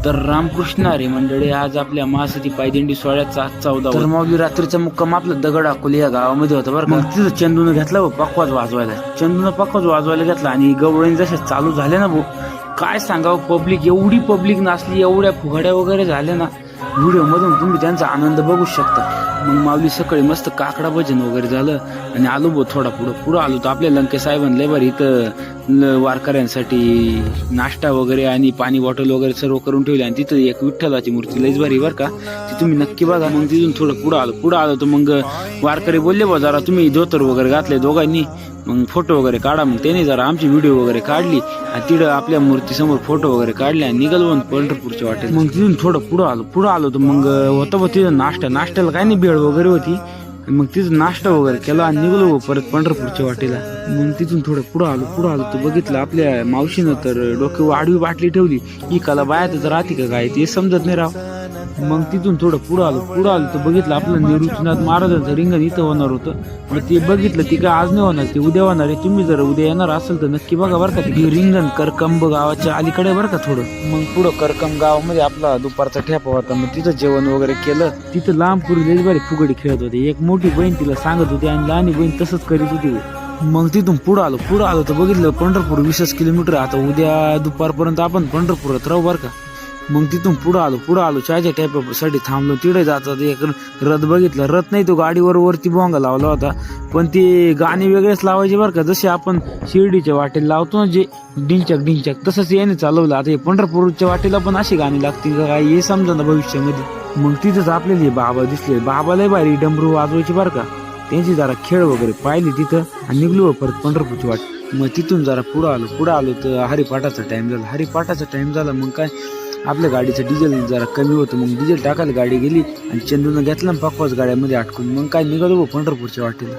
तर रामकृष्ण हरी मंडळी, आज आपल्या महासती पायदिंडी सोहळ्याचा 14 तर माऊली रात्रीचा मुक्काम आपला दगड अकोली या गावामध्ये होता बरं का. मग तिथं चंदून घेतला व पकवाज वाजवायला घेतला आणि गवळणी जशा चालू झाल्या ना भाऊ, काय सांगावं, पब्लिक एवढी पब्लिक नाचली, एवढ्या फुगड्या वगैरे झाल्या ना, व्हिडिओ मधून तुम्ही त्यांचा आनंद बघू शकता. मग माऊली सकाळी मस्त काकडा भजन वगैरे झालं आणि आलो भाऊ थोडा पुढं आलो तर आपल्या लंके साहेबांना बरं इथं वारकऱ्यांसाठी नाश्ता वगैरे आणि पाणी बॉटल वगैरे सर्व करून ठेवली आणि तिथं एक विठ्ठलाची मूर्ती लईच भारी बरं का, ती तुम्ही नक्की बघा. मग तिथून थोडं पुढं आलो तर मग वारकरी बोलले बा जरा तुम्ही धोतर वगैरे घातले दोघांनी, मग फोटो वगैरे काढा. मग त्याने जरा आमची व्हिडिओ वगैरे काढली आणि तिथं आपल्या मूर्तीसमोर फोटो वगैरे काढले आणि निघालो पंढरपूरच्या वाटेत. मग तिथून थोडं पुढं आलो तर मग होतं बा तिथं नाश्त्याला काय नाही भेळ वगैरे होती. मग तिथं नाश्ता वगैरे केला आणि निघलो परत पंढरपूरच्या वाटेला. मग तिथून थोडं पुढं आलो तर बघितलं आपल्या मावशीनं तर डोक्यावर आडवी बाटली ठेवली. ही कला बायातच राहते का काय ते समजत नाही राव. मग तिथून थोडं पुढं आलो तर बघितलं आपलं निवृत्तीनाथ महाराजांचं रिंगण इथं होणार होतं. मग ते बघितलं, ती काय आज नाही होणार, ते उद्या होणार आहे. तुम्ही जर उद्या येणार असेल तर नक्की बघा बरं का. ते रिंगण करकंब गावाच्या अलीकडे बरं का थोडं. मग पुढं करकंब गावामध्ये आपला दुपारचा ठेपा होता. मग तिथं जेवण वगैरे केलं. तिथं लांब पुरी लई बारी फुगडी खेळत होते. एक मोठी बहीण तिला सांगत होती आणि लहानी बहीण तसंच करीत होती. मग तिथून पुढं आलो तर बघितलं पंढरपूर 20 किलोमीटर. आता उद्या दुपारपर्यंत आपण पंढरपुरात राहू बरं का. मग तिथून पुढं आलो चहाच्या टॅपसाठी थांबलो. तिकडे जातात एक रथ बघितलं. रथ नाही, तो गाडीवर वरती बोंगा लावला होता, पण ते गाणी वेगळेच लावायचे बरं का, जसे आपण शिर्डीच्या वाटेला लावतो ना जे डिंचक तसंच याने चालवलं. आता हे पंढरपूरच्या वाटेला पण अशी गाणी लागतील का काय हे समजा ना भविष्यामध्ये. मग तिथंच आपल्याला बाबा दिसले. बाबाला भारी डमरू वाजवायची बरं का. त्यांची जरा खेळ वगैरे पाहिली तिथं आणि निघलो परत पंढरपूरची वाट. मग तिथून जरा पुढं आलो तर हरिपाठाचा टाइम झाला. मग काय आपल्या गाडीचं डिझेल जरा कमी होतं. मग डिझेल टाकायला गाडी गेली आणि चंदून घेतला पकवाज गाड्यामध्ये अटकून. मग काय निघालो पंढरपूरच्या वाटेला.